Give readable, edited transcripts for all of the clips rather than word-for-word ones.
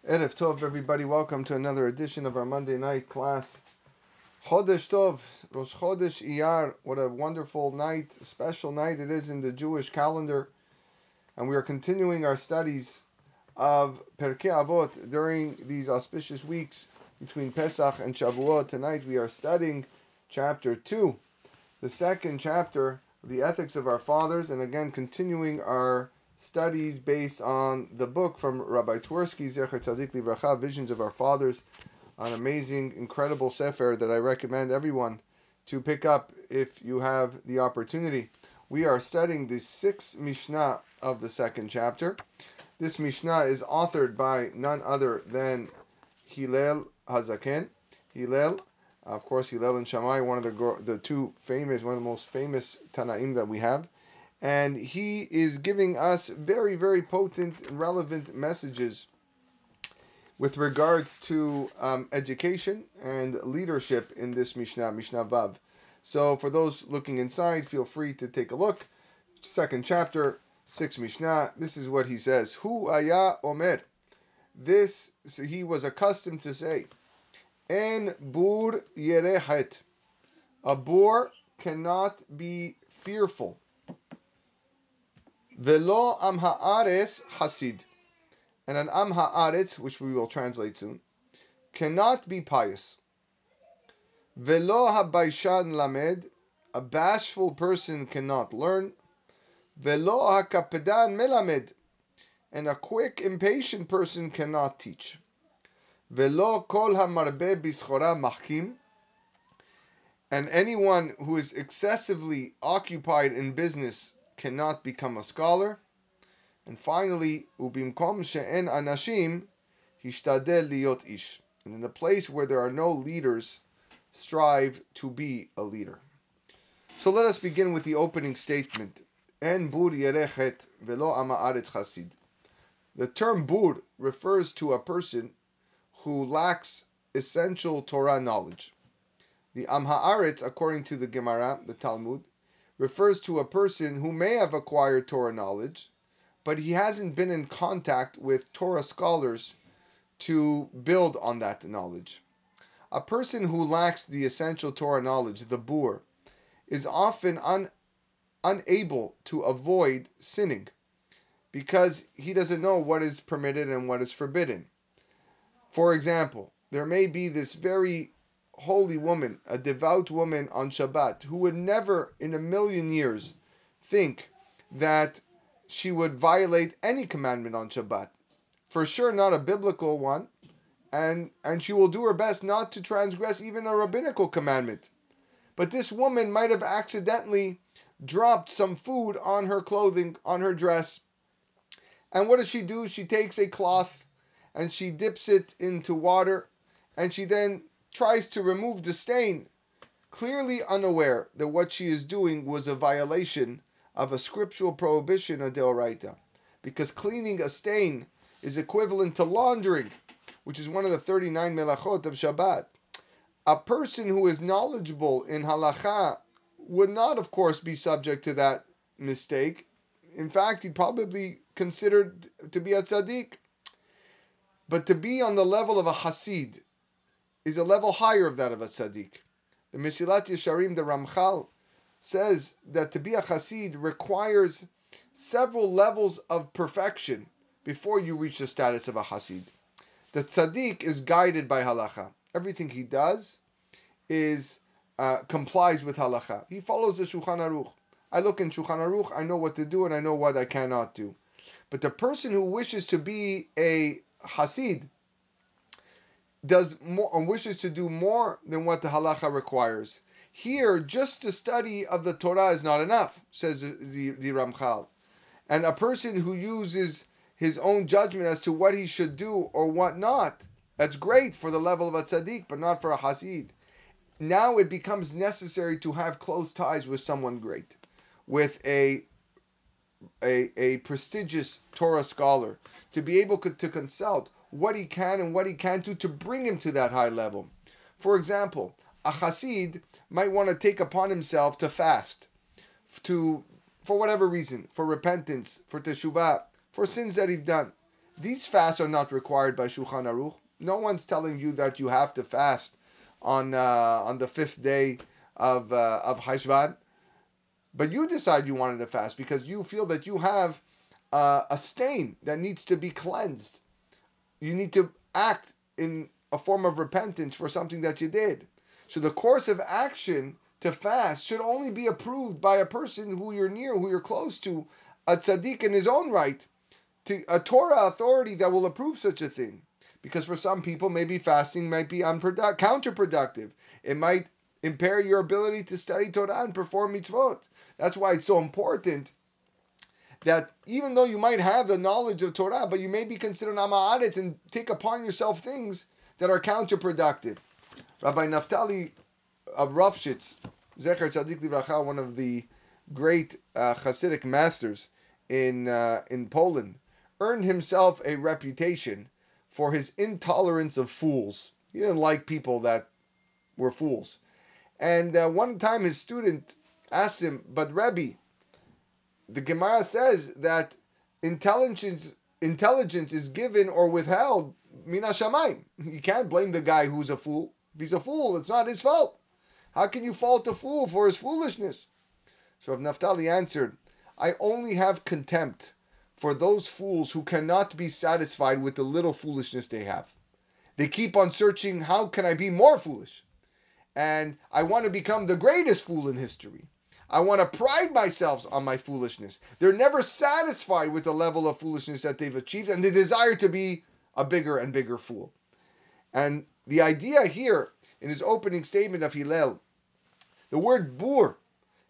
Erev Tov, everybody. Welcome to another edition of our Monday night class. Chodesh Tov, Rosh Chodesh Iyar. What a wonderful night, a special night it is in the Jewish calendar. And we are continuing our studies of Pirke Avot during these auspicious weeks between Pesach and Shavuot. Tonight we are studying chapter 2, the second chapter of the Ethics of Our Fathers, and again continuing our studies based on the book from Rabbi Twerski, Zecher Tzadik Livracha, Visions of Our Fathers, an amazing, incredible sefer that I recommend everyone to pick up if you have the opportunity. We are studying the sixth Mishnah of the second chapter. This Mishnah is authored by none other than Hillel Hazaken. Hillel, of course, Hillel and Shammai, one of the most famous Tanaim that we have. And he is giving us very, very potent and relevant messages with regards to education and leadership in this Mishnah, Mishnah Vav. So for those looking inside, feel free to take a look. Second chapter, 6th Mishnah. This is what he says. Hu aya omer. This he was accustomed to say. En bur yerehet. A boar cannot be fearful. Velo am haaretz hasid, and an am haaretz, which we will translate soon, cannot be pious. Velo habaishan lamed, a bashful person cannot learn. Velo hakapedan melamed, and a quick, impatient person cannot teach. Velo kol hamarbe bischora machkim, and anyone who is excessively occupied in business cannot become a scholar. And finally, ubimkom she'en anashim hishtadel liot ish. And in a place where there are no leaders, strive to be a leader. So let us begin with the opening statement. En bur yerechet velo ama aretz chasid. The term bur refers to a person who lacks essential Torah knowledge. The am haaretz, according to the Gemara, the Talmud, refers to a person who may have acquired Torah knowledge, but he hasn't been in contact with Torah scholars to build on that knowledge. A person who lacks the essential Torah knowledge, the bur, is often unable to avoid sinning because he doesn't know what is permitted and what is forbidden. For example, there may be this very holy woman, a devout woman on Shabbat, who would never in a million years think that she would violate any commandment on Shabbat. For sure not a biblical one, and she will do her best not to transgress even a rabbinical commandment. But this woman might have accidentally dropped some food on her clothing, on her dress. And what does she do? She takes a cloth and she dips it into water, and she then tries to remove the stain, clearly unaware that what she is doing was a violation of a scriptural prohibition, a deoraita. Because cleaning a stain is equivalent to laundering, which is one of the 39 melachot of Shabbat. A person who is knowledgeable in halacha would not, of course, be subject to that mistake. In fact, he'd probably considered to be a tzaddik. But to be on the level of a hasid is a level higher of that of a tzaddik. The Mesilat Yesharim, the Ramchal, says that to be a chassid requires several levels of perfection before you reach the status of a chassid. The tzaddik is guided by halacha. Everything he does is complies with halacha. He follows the Shulchan Aruch. I look in Shulchan Aruch, I know what to do and I know what I cannot do. But the person who wishes to be a Hasid does more and wishes to do more than what the halacha requires. Here, just the study of the Torah is not enough, says the Ramchal. And a person who uses his own judgment as to what he should do or what not, that's great for the level of a tzaddik, but not for a hasid. Now it becomes necessary to have close ties with someone great, with a prestigious Torah scholar, to be able to consult what he can and what he can't do to bring him to that high level. For example, a chassid might want to take upon himself to fast, for whatever reason, for repentance, for teshuvah, for sins that he's done. These fasts are not required by Shulchan Aruch. No one's telling you that you have to fast on the 5th day of Cheshvan, but you decide you wanted to fast because you feel that you have a stain that needs to be cleansed. You need to act in a form of repentance for something that you did. So the course of action to fast should only be approved by a person who you're near, who you're close to, a tzaddik in his own right, to a Torah authority that will approve such a thing. Because for some people, maybe fasting might be counterproductive. It might impair your ability to study Torah and perform mitzvot. That's why it's so important that even though you might have the knowledge of Torah, but you may be considered Am Haaretz and take upon yourself things that are counterproductive. Rabbi Naftali of Ravshitz, Zecher Tzadik Livracha, one of the great Hasidic masters in Poland, earned himself a reputation for his intolerance of fools. He didn't like people that were fools. And one time his student asked him, but Rebbe, the Gemara says that intelligence is given or withheld mina shamayim. You can't blame the guy who's a fool. If he's a fool, it's not his fault. How can you fault a fool for his foolishness? So Rav Naftali answered, I only have contempt for those fools who cannot be satisfied with the little foolishness they have. They keep on searching, how can I be more foolish? And I want to become the greatest fool in history. I want to pride myself on my foolishness. They're never satisfied with the level of foolishness that they've achieved, and they desire to be a bigger and bigger fool. And the idea here, in his opening statement of Hillel, the word bur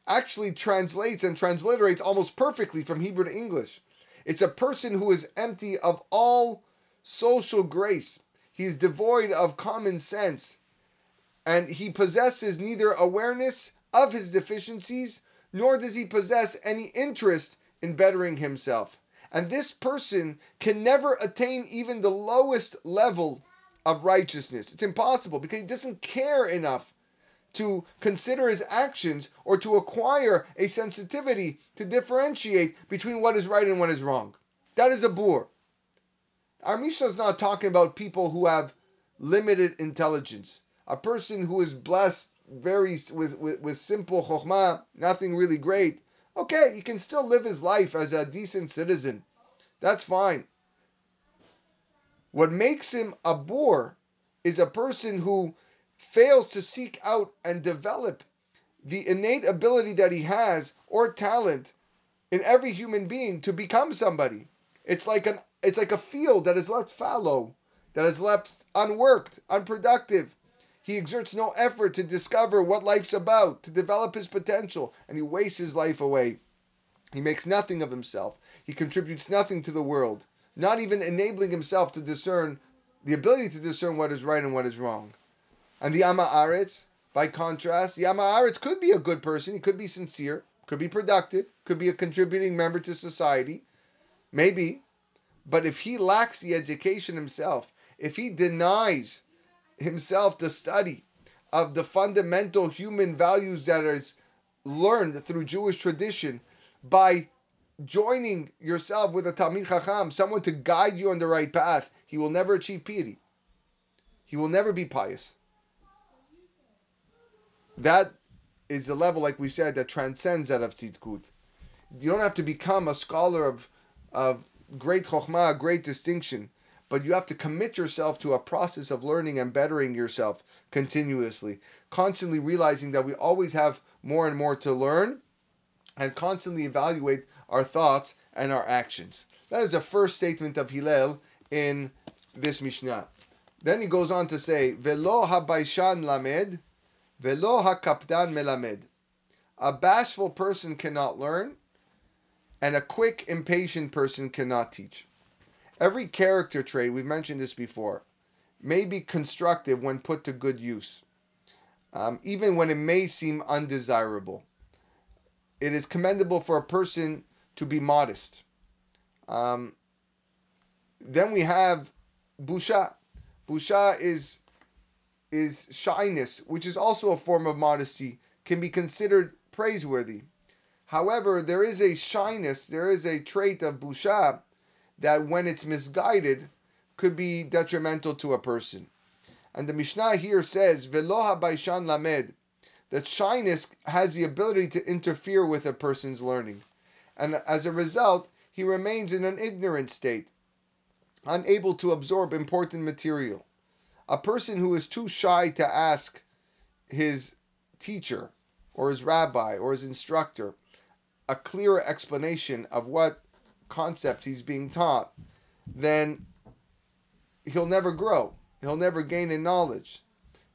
actually translates and transliterates almost perfectly from Hebrew to English. It's a person who is empty of all social grace. He is devoid of common sense. And he possesses neither awareness of his deficiencies, nor does he possess any interest in bettering himself. And this person can never attain even the lowest level of righteousness. It's impossible because he doesn't care enough to consider his actions or to acquire a sensitivity to differentiate between what is right and what is wrong. That is a bur. Our Mishnah is not talking about people who have limited intelligence. A person who is blessed with simple chokhmah, nothing really great. Okay, he can still live his life as a decent citizen. That's fine. What makes him a bur is a person who fails to seek out and develop the innate ability that he has or talent in every human being to become somebody. It's like a field that is left fallow, that is left unworked, unproductive. He exerts no effort to discover what life's about, to develop his potential, and he wastes his life away. He makes nothing of himself. He contributes nothing to the world, not even enabling himself to discern, the ability to discern what is right and what is wrong. And the Am Haaretz, by contrast, the Am Haaretz could be a good person, he could be sincere, could be productive, could be a contributing member to society, maybe, but if he lacks the education himself, if he denies himself the study of the fundamental human values that is learned through Jewish tradition by joining yourself with a Talmid Chacham, someone to guide you on the right path, he will never achieve piety. He will never be pious. That is the level, like we said, that transcends that of tzidkut. You don't have to become a scholar of great chokhmah, great distinction, but you have to commit yourself to a process of learning and bettering yourself continuously, constantly realizing that we always have more and more to learn, and constantly evaluate our thoughts and our actions. That is the first statement of Hillel in this Mishnah. Then he goes on to say, Velo ha-baishan lamed, velo ha-kapdan melamed. A bashful person cannot learn, and a quick, impatient person cannot teach. Every character trait, we've mentioned this before, may be constructive when put to good use, even when it may seem undesirable. It is commendable for a person to be modest. Then we have busha. Busha is shyness, which is also a form of modesty, can be considered praiseworthy. However, there is a shyness, there is a trait of busha that when it's misguided could be detrimental to a person. And the Mishnah here says, Velo habaishan lamed, that shyness has the ability to interfere with a person's learning. And as a result, he remains in an ignorant state, unable to absorb important material. A person who is too shy to ask his teacher or his rabbi or his instructor a clearer explanation of what concept he's being taught, then he'll never grow. He'll never gain in knowledge.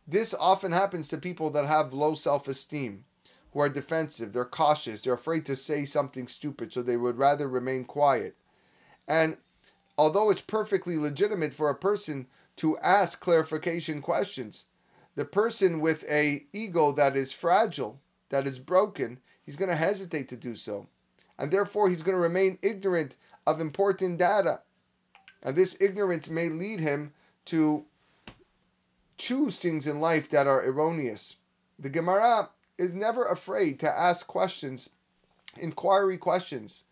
This often happens to people that have low self-esteem, who are defensive, they're cautious, they're afraid to say something stupid, so they would rather remain quiet. And although it's perfectly legitimate for a person to ask clarification questions, the person with an ego that is fragile, that is broken, he's going to hesitate to do so. And therefore he's going to remain ignorant of important data. And this ignorance may lead him to choose things in life that are erroneous. The Gemara is never afraid to ask questions, inquiry questions,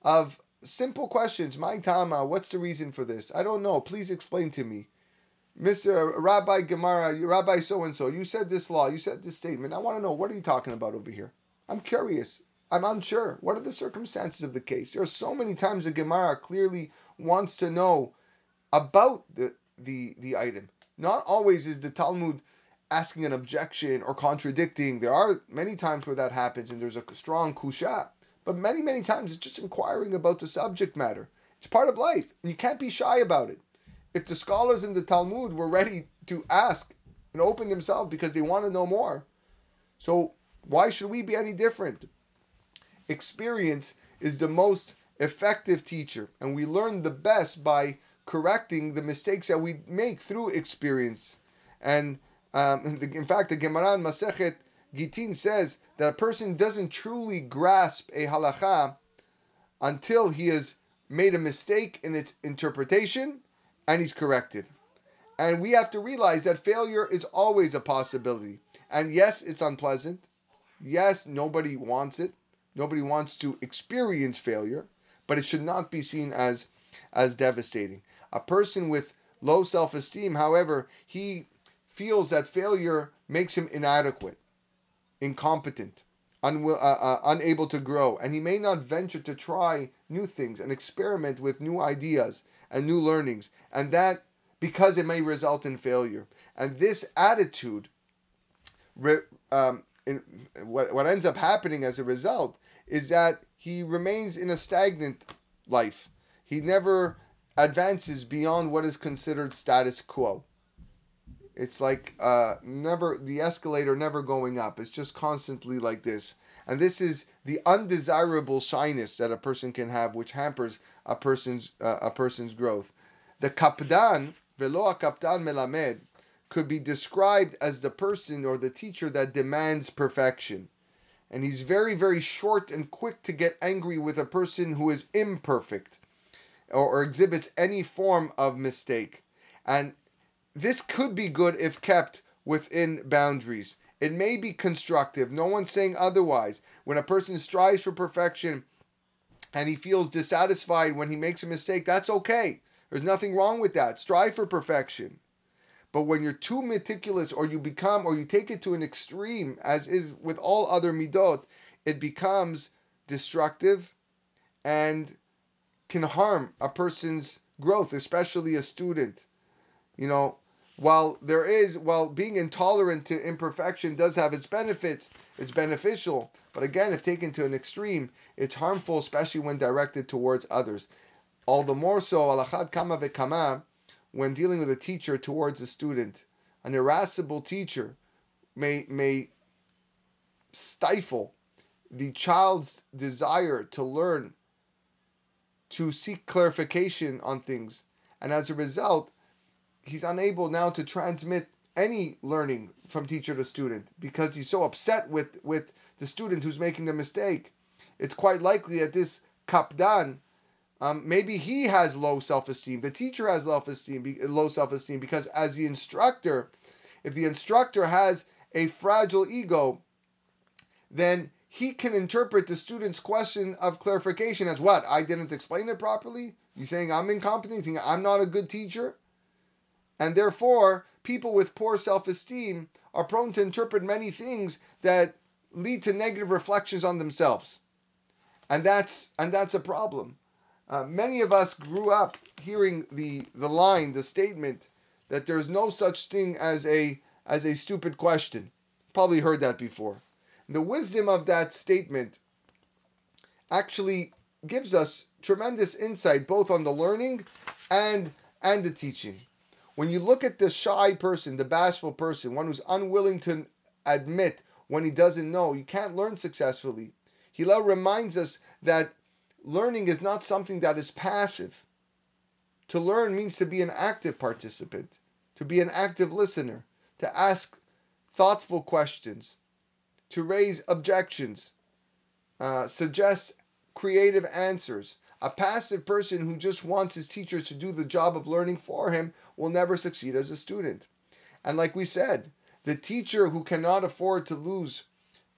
of simple questions. My Tama, what's the reason for this? I don't know. Please explain to me. Mr. Rabbi Gemara, Rabbi so-and-so, you said this law, you said this statement. I want to know, what are you talking about over here? I'm curious. I'm unsure. What are the circumstances of the case? There are so many times the Gemara clearly wants to know about the item. Not always is the Talmud asking an objection or contradicting. There are many times where that happens and there's a strong kusha. But many, many times it's just inquiring about the subject matter. It's part of life and you can't be shy about it. If the scholars in the Talmud were ready to ask and open themselves because they want to know more, so why should we be any different? Experience is the most effective teacher, and we learn the best by correcting the mistakes that we make through experience. And in fact, the Gemara in Masechet Gitin says that a person doesn't truly grasp a halacha until he has made a mistake in its interpretation and he's corrected. And we have to realize that failure is always a possibility. And yes, it's unpleasant. Yes, nobody wants it. Nobody wants to experience failure, but it should not be seen as devastating. A person with low self-esteem, however, he feels that failure makes him inadequate, incompetent, unable to grow, and he may not venture to try new things and experiment with new ideas and new learnings, and that because it may result in failure. And this attitude, what ends up happening as a result is that he remains in a stagnant life. He never advances beyond what is considered status quo. It's like the escalator never going up. It's just constantly like this. And this is the undesirable shyness that a person can have, which hampers a person's growth. The kapdan, velo kapdan melamed, could be described as the person or the teacher that demands perfection. And he's very, very short and quick to get angry with a person who is imperfect or exhibits any form of mistake. And this could be good if kept within boundaries. It may be constructive. No one's saying otherwise. When a person strives for perfection and he feels dissatisfied when he makes a mistake, that's okay. There's nothing wrong with that. Strive for perfection. But when you're too meticulous or you take it to an extreme, as is with all other midot, it becomes destructive and can harm a person's growth, especially a student. You know, while being intolerant to imperfection does have its benefits, it's beneficial. But again, if taken to an extreme, it's harmful, especially when directed towards others. All the more so, alachad kama vekama, when dealing with a teacher towards a student. An irascible teacher may stifle the child's desire to learn, to seek clarification on things. And as a result, he's unable now to transmit any learning from teacher to student because he's so upset with the student who's making the mistake. It's quite likely that this kapdan, maybe he has low self-esteem. The teacher has low self-esteem because as the instructor, if the instructor has a fragile ego, then he can interpret the student's question of clarification as what? I didn't explain it properly? You're saying I'm incompetent? You think I'm not a good teacher? And therefore, people with poor self-esteem are prone to interpret many things that lead to negative reflections on themselves. And that's a problem. Many of us grew up hearing the statement that there's no such thing as a stupid question. Probably heard that before. The wisdom of that statement actually gives us tremendous insight both on the learning and the teaching. When you look at the shy person, the bashful person, one who's unwilling to admit when he doesn't know, you can't learn successfully. Hillel reminds us that learning is not something that is passive. To learn means to be an active participant, to be an active listener, to ask thoughtful questions, to raise objections, suggest creative answers. A passive person who just wants his teacher to do the job of learning for him will never succeed as a student. And like we said, the teacher who cannot afford to lose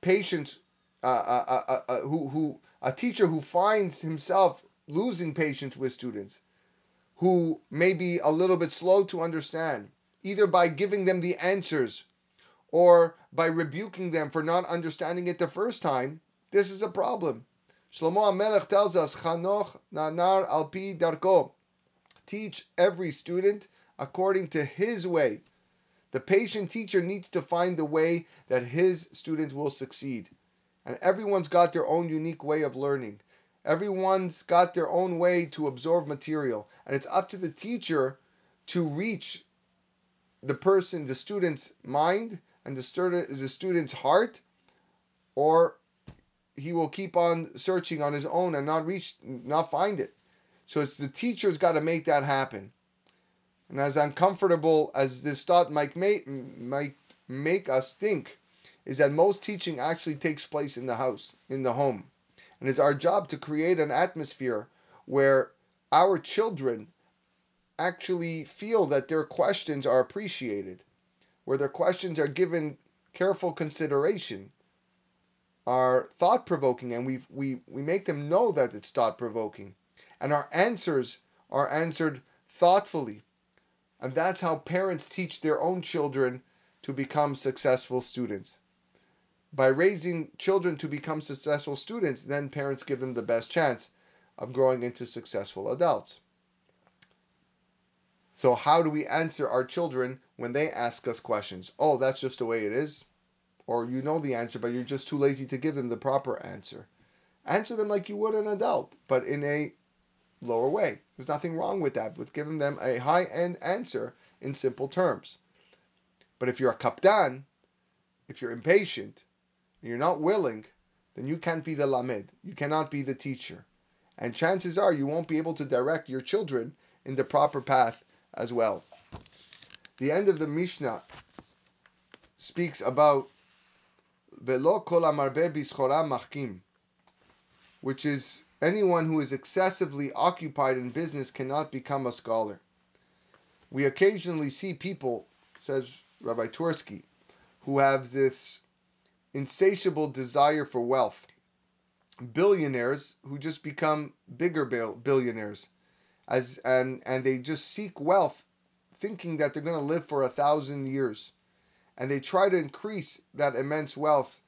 patience, a teacher who finds himself losing patience with students, who may be a little bit slow to understand, either by giving them the answers or by rebuking them for not understanding it the first time, this is a problem. Shlomo HaMelech tells us, Chanoch nanar al pi darko. Teach every student according to his way. The patient teacher needs to find the way that his student will succeed. And everyone's got their own unique way of learning. Everyone's got their own way to absorb material. And it's up to the teacher to reach the student's mind and the student's heart, or he will keep on searching on his own and not find it. So it's the teacher's got to make that happen. And as uncomfortable as this thought might make us think, is that most teaching actually takes place in the house, in the home. And it's our job to create an atmosphere where our children actually feel that their questions are appreciated, where their questions are given careful consideration, are thought-provoking, and we make them know that it's thought-provoking. And our answers are answered thoughtfully. And that's how parents teach their own children to become successful students. By raising children to become successful students, then parents give them the best chance of growing into successful adults. So how do we answer our children when they ask us questions? Oh, that's just the way it is. Or you know the answer, but you're just too lazy to give them the proper answer. Answer them like you would an adult, but in a lower way. There's nothing wrong with that, with giving them a high-end answer in simple terms. But if you're a kapdan, if you're impatient, and you're not willing, then you can't be the lamed. You cannot be the teacher. And chances are you won't be able to direct your children in the proper path as well. The end of the Mishnah speaks about Velo kol amarbe bischora machkim, which is anyone who is excessively occupied in business cannot become a scholar. We occasionally see people, says Rabbi Twerski, who have this insatiable desire for wealth. Billionaires who just become bigger billionaires, and they just seek wealth, thinking that they're going to live for 1,000 years, and they try to increase that immense wealth.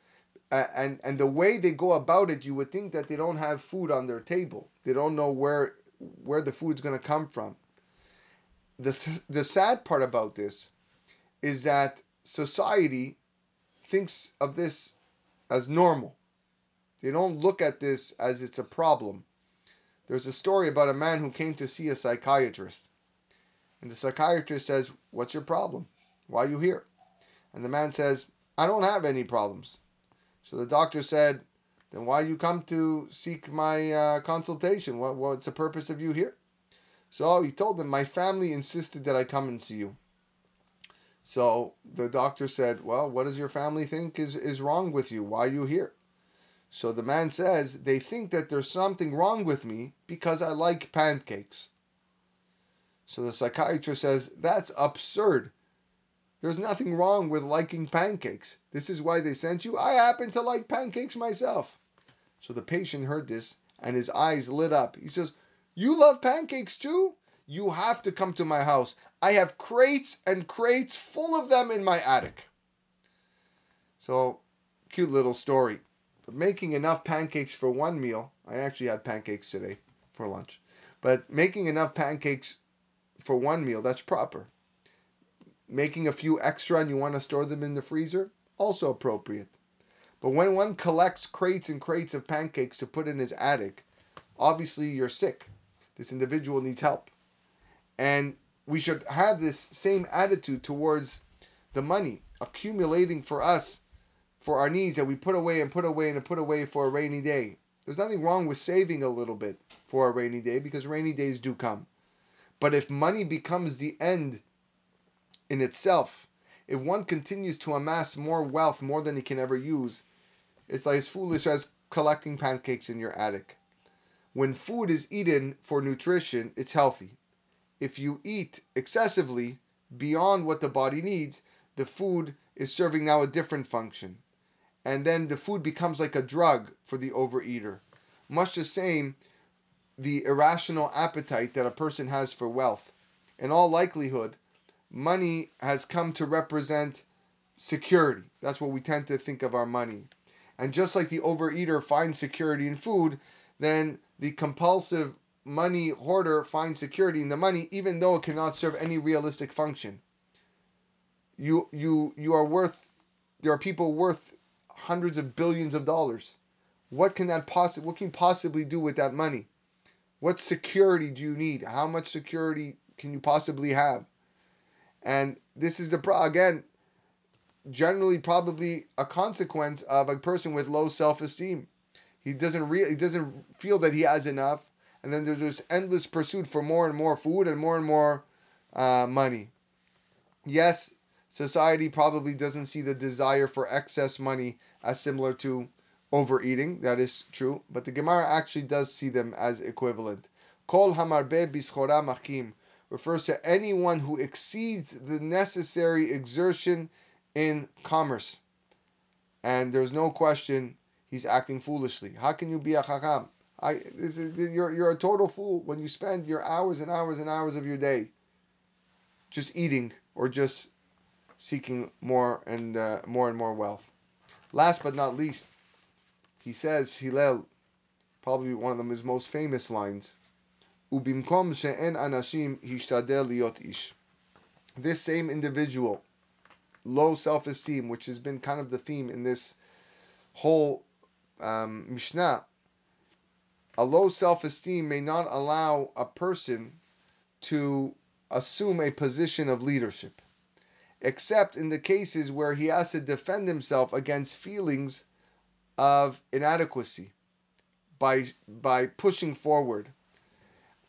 And the way they go about it, you would think that they don't have food on their table. They don't know where the food's going to come from. The sad part about this is that society thinks of this as normal. They don't look at this as it's a problem. There's a story about a man who came to see a psychiatrist. And the psychiatrist says, "What's your problem? Why are you here?" And the man says, "I don't have any problems." So the doctor said, "Then why you come to seek my consultation? What's the purpose of you here?" So he told them, "My family insisted that I come and see you." So the doctor said, "Well, what does your family think is wrong with you? Why are you here?" So the man says, "They think that there's something wrong with me because I like pancakes." So the psychiatrist says, "That's absurd. There's nothing wrong with liking pancakes. This is why they sent you. I happen to like pancakes myself." So the patient heard this and his eyes lit up. He says, You love pancakes too? You have to come to my house. I have crates and crates full of them in my attic. So, cute little story. But making enough pancakes for one meal, I actually had pancakes today for lunch. But making enough pancakes for one meal, that's proper. Making a few extra and you want to store them in the freezer, also appropriate. But when one collects crates and crates of pancakes to put in his attic, obviously you're sick. This individual needs help. And we should have this same attitude towards the money accumulating for us, for our needs that we put away and put away and put away for a rainy day. There's nothing wrong with saving a little bit for a rainy day because rainy days do come. But if money becomes the end in itself, if one continues to amass more wealth, more than he can ever use, it's like as foolish as collecting pancakes in your attic. When food is eaten for nutrition, it's healthy. If you eat excessively beyond what the body needs, the food is serving now a different function. And then the food becomes like a drug for the overeater. Much the same, the irrational appetite that a person has for wealth. In all likelihood, money has come to represent security. That's what we tend to think of our money. And just like the overeater finds security in food, then the compulsive money hoarder finds security in the money, even though it cannot serve any realistic function. You are worth. There are people worth hundreds of billions of dollars. What can you possibly do with that money? What security do you need? How much security can you possibly have? And this is again, generally probably a consequence of a person with low self-esteem. He doesn't feel that he has enough, and then there's this endless pursuit for more and more food and more money. Yes, society probably doesn't see the desire for excess money as similar to overeating. That is true, but the Gemara actually does see them as equivalent. Kol hamarbe bischora machim refers to anyone who exceeds the necessary exertion in commerce, and there's no question he's acting foolishly. How can you be a chacham? You're a total fool when you spend your hours and hours and hours of your day just eating or just seeking more and more wealth. Last but not least, he says, Hillel, probably one of his most famous lines, Ubimkom she'en anashim hishtadel liot ish. This same individual, low self-esteem, which has been kind of the theme in this whole Mishnah, a low self-esteem may not allow a person to assume a position of leadership, except in the cases where he has to defend himself against feelings of inadequacy by pushing forward.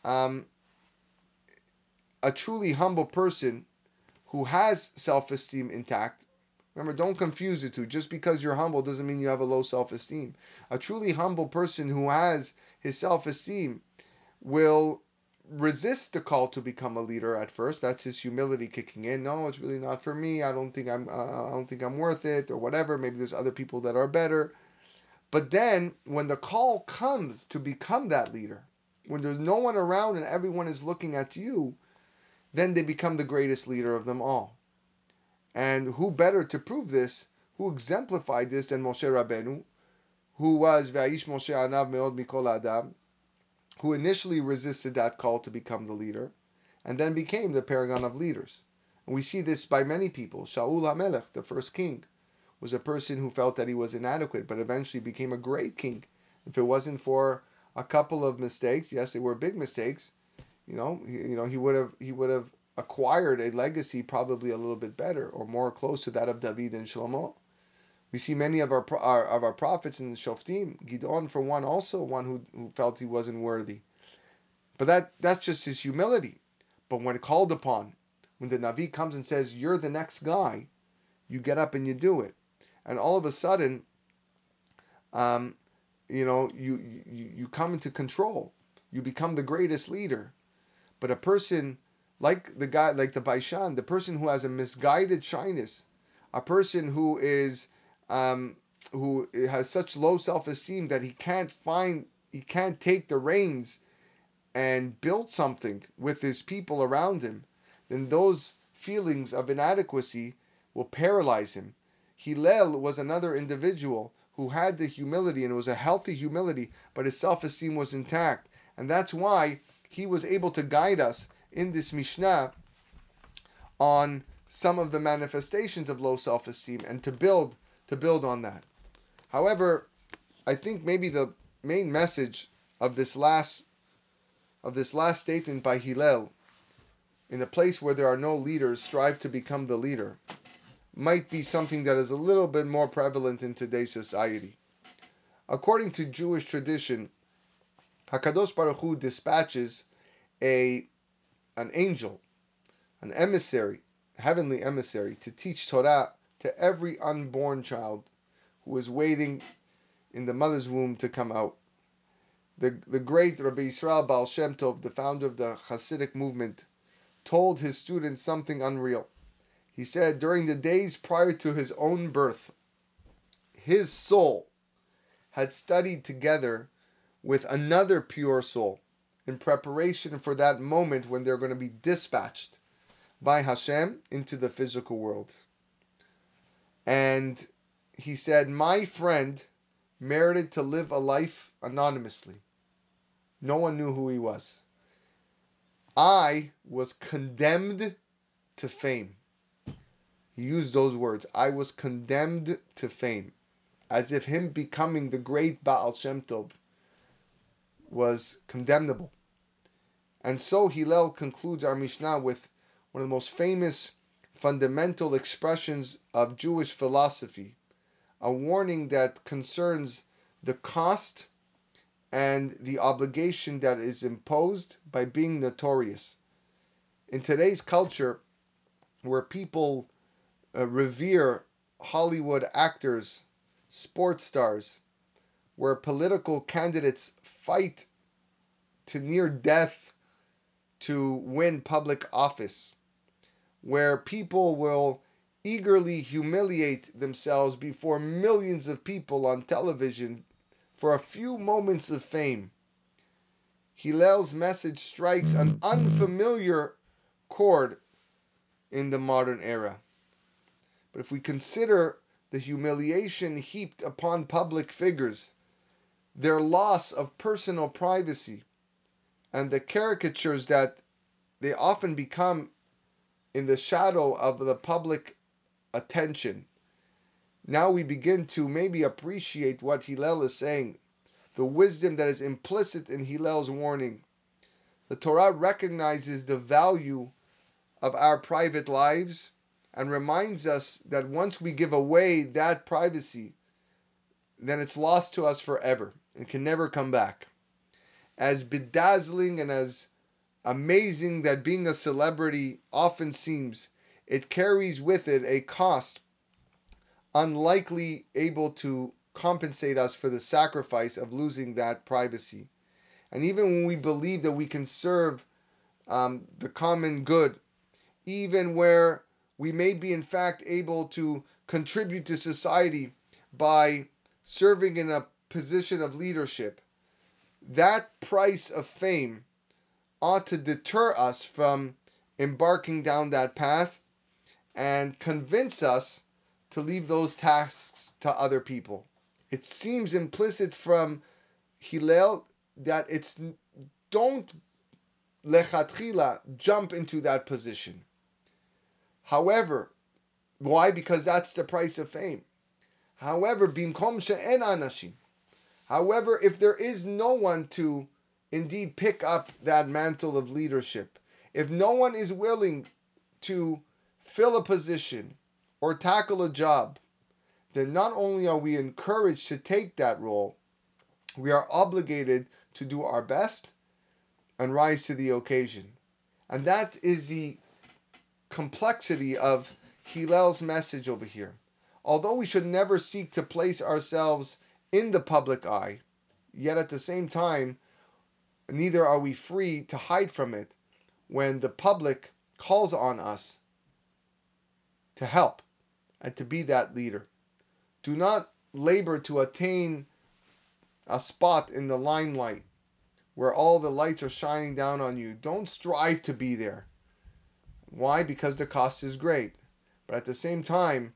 A truly humble person who has self-esteem intact, remember, don't confuse the two. Just because you're humble doesn't mean you have a low self-esteem. A truly humble person who has his self-esteem will resist the call to become a leader at first. That's his humility kicking in. No, it's really not for me. I don't think I'm worth it, or whatever. Maybe there's other people that are better. But then, when the call comes to become that leader, when there's no one around and everyone is looking at you, then they become the greatest leader of them all. And who better to prove this, who exemplified this than Moshe Rabbeinu, who was V'aish Moshe Anav Meod Mikol Adam, who initially resisted that call to become the leader, and then became the paragon of leaders. And we see this by many people. Shaul HaMelech, the first king, was a person who felt that he was inadequate, but eventually became a great king. If it wasn't for a couple of mistakes, yes, they were big mistakes, he would have acquired a legacy probably a little bit better or more close to that of David and Shlomo. We see many of our prophets in the Shoftim, Gideon for one, also one who felt he wasn't worthy. But that's just his humility. But when called upon, when the Navi comes and says, you're the next guy, you get up and you do it. And all of a sudden, you come into control. You become the greatest leader. But a person like the Baishan, the person who has a misguided shyness, a person who has such low self-esteem that he can't take the reins and build something with his people around him, then those feelings of inadequacy will paralyze him. Hillel was another individual who had the humility, and it was a healthy humility, but his self-esteem was intact. And that's why he was able to guide us in this Mishnah on some of the manifestations of low self-esteem and to build on that. However, I think maybe the main message of this last statement by Hillel, in a place where there are no leaders, strive to become the leader, might be something that is a little bit more prevalent in today's society. According to Jewish tradition, HaKadosh Baruch Hu dispatches an angel, an emissary, heavenly emissary, to teach Torah to every unborn child who is waiting in the mother's womb to come out. The great Rabbi Yisrael Baal Shem Tov, the founder of the Hasidic movement, told his students something unreal. He said, during the days prior to his own birth, his soul had studied together with another pure soul in preparation for that moment when they're going to be dispatched by Hashem into the physical world. And he said, my friend merited to live a life anonymously. No one knew who he was. I was condemned to fame. He used those words. I was condemned to fame. As if him becoming the great Baal Shem Tov was condemnable. And so Hillel concludes our Mishnah with one of the most famous fundamental expressions of Jewish philosophy, a warning that concerns the cost and the obligation that is imposed by being notorious. In today's culture, where people revere Hollywood actors, sports stars, where political candidates fight to near death to win public office, where people will eagerly humiliate themselves before millions of people on television for a few moments of fame, Hillel's message strikes an unfamiliar chord in the modern era. But if we consider the humiliation heaped upon public figures, their loss of personal privacy, and the caricatures that they often become in the shadow of the public attention, now we begin to maybe appreciate what Hillel is saying, the wisdom that is implicit in Hillel's warning. The Torah recognizes the value of our private lives and reminds us that once we give away that privacy, then it's lost to us forever and can never come back. As bedazzling and as amazing that being a celebrity often seems, it carries with it a cost unlikely able to compensate us for the sacrifice of losing that privacy. And even when we believe that we can serve the common good, even where we may be in fact able to contribute to society by serving in a position of leadership, that price of fame ought to deter us from embarking down that path and convince us to leave those tasks to other people. It seems implicit from Hillel that it's don't lechatchila jump into that position. However, why? Because that's the price of fame. However, bimkom she'en anashim. However, if there is no one to indeed pick up that mantle of leadership, if no one is willing to fill a position or tackle a job, then not only are we encouraged to take that role, we are obligated to do our best and rise to the occasion. And that is the complexity of Hillel's message over here. Although we should never seek to place ourselves in the public eye, yet at the same time, neither are we free to hide from it when the public calls on us to help and to be that leader. Do not labor to attain a spot in the limelight where all the lights are shining down on you. Don't strive to be there. Why? Because the cost is great. But at the same time,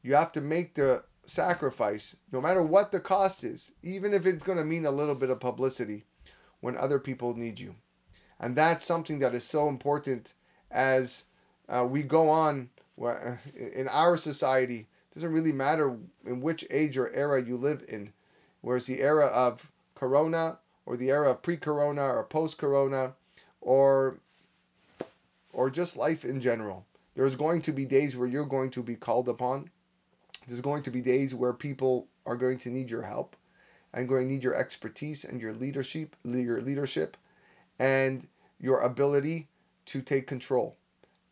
you have to make the sacrifice, no matter what the cost is, even if it's going to mean a little bit of publicity when other people need you. And that's something that is so important as we go on in our society. It doesn't really matter in which age or era you live in, whereas the era of Corona or the era of pre-Corona or post-Corona or just life in general. There's going to be days where you're going to be called upon. There's going to be days where people are going to need your help and going to need your expertise and your leadership and your ability to take control.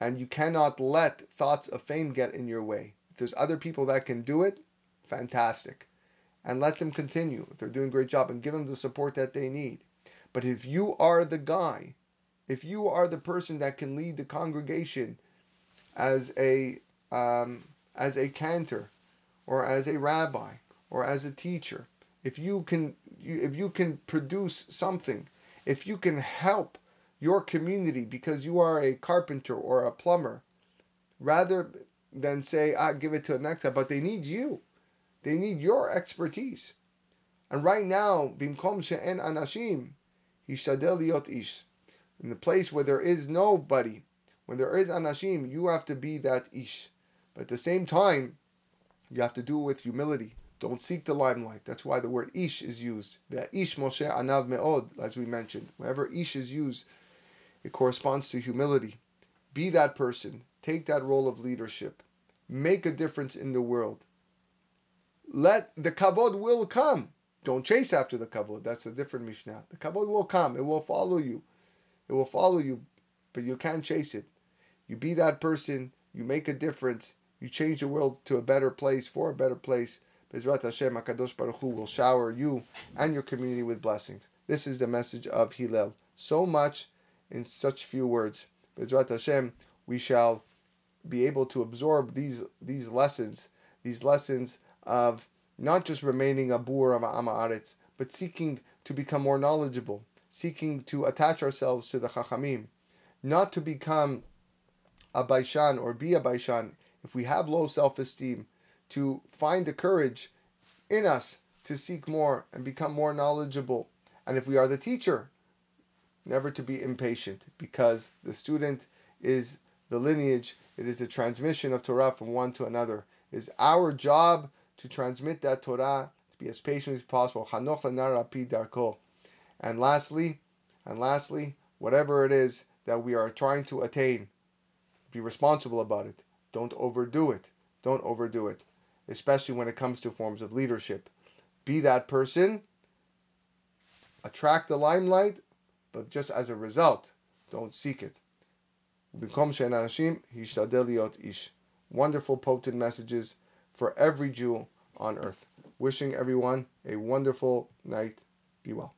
And you cannot let thoughts of fame get in your way. If there's other people that can do it, fantastic. And let them continue if they're doing a great job and give them the support that they need. But if you are the guy, if you are the person that can lead the congregation as a cantor or as a rabbi or as a teacher, if you can produce something, if you can help your community because you are a carpenter or a plumber, rather than say, give it to the next guy, but they need you. They need your expertise. And right now, bimkom she'en anashim, hishtadel liot ish. In the place where there is nobody, when there is anashim, you have to be that ish. But at the same time, you have to do it with humility. Don't seek the limelight. That's why the word ish is used. The ish Moshe anav me'od, as we mentioned. Whenever ish is used, it corresponds to humility. Be that person. Take that role of leadership. Make a difference in the world. Let the kavod will come. Don't chase after the kavod. That's a different mishnah. The kavod will come. It will follow you. It will follow you, but you can't chase it. You be that person. You make a difference. You change the world to a better place, for a better place. Bezrat Hashem, HaKadosh Baruch Hu will shower you and your community with blessings. This is the message of Hillel. So much in such few words. Bezrat Hashem, we shall be able to absorb these lessons of not just remaining a boor of Am Haaretz, but seeking to become more knowledgeable, seeking to attach ourselves to the Chachamim, not to become a Baishan or be a Baishan if we have low self-esteem, to find the courage in us to seek more and become more knowledgeable. And if we are the teacher, never to be impatient, because the student is the lineage, it is the transmission of Torah from one to another. It is our job to transmit that Torah, to be as patient as possible. Chanoch lenar al pi darko. And lastly, whatever it is that we are trying to attain, be responsible about it. Don't overdo it. Don't overdo it, especially when it comes to forms of leadership. Be that person, attract the limelight, but just as a result, don't seek it. Wonderful, potent messages for every Jew on earth. Wishing everyone a wonderful night. Be well.